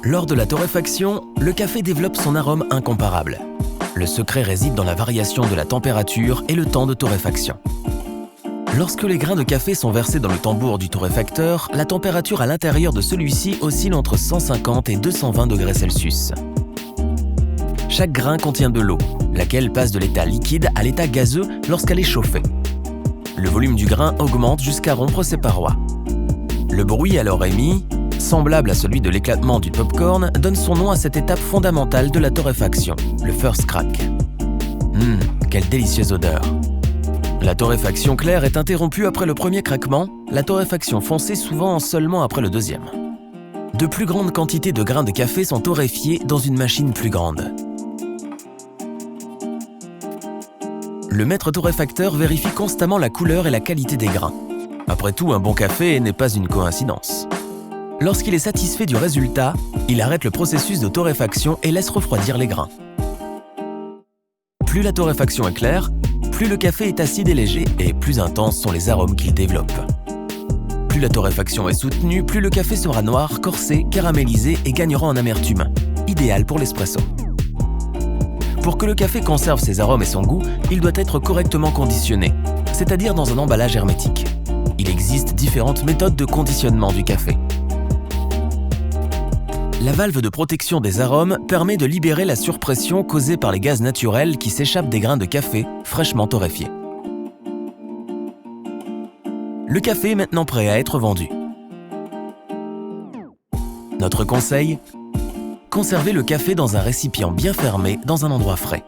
Lors de la torréfaction, le café développe son arôme incomparable. Le secret réside dans la variation de la température et le temps de torréfaction. Lorsque les grains de café sont versés dans le tambour du torréfacteur, la température à l'intérieur de celui-ci oscille entre 150 et 220 degrés Celsius. Chaque grain contient de l'eau, laquelle passe de l'état liquide à l'état gazeux lorsqu'elle est chauffée. Le volume du grain augmente jusqu'à rompre ses parois. Le bruit alors émis, semblable à celui de l'éclatement du pop-corn, donne son nom à cette étape fondamentale de la torréfaction, le first crack. Quelle délicieuse odeur! La torréfaction claire est interrompue après le premier craquement, la torréfaction foncée souvent seulement après le deuxième. De plus grandes quantités de grains de café sont torréfiés dans une machine plus grande. Le maître torréfacteur vérifie constamment la couleur et la qualité des grains. Après tout, un bon café n'est pas une coïncidence. Lorsqu'il est satisfait du résultat, il arrête le processus de torréfaction et laisse refroidir les grains. Plus la torréfaction est claire, plus le café est acide et léger et plus intenses sont les arômes qu'il développe. Plus la torréfaction est soutenue, plus le café sera noir, corsé, caramélisé et gagnera en amertume, idéal pour l'espresso. Pour que le café conserve ses arômes et son goût, il doit être correctement conditionné, c'est-à-dire dans un emballage hermétique. Il existe différentes méthodes de conditionnement du café. La valve de protection des arômes permet de libérer la surpression causée par les gaz naturels qui s'échappent des grains de café fraîchement torréfiés. Le café est maintenant prêt à être vendu. Notre conseil : conservez le café dans un récipient bien fermé dans un endroit frais.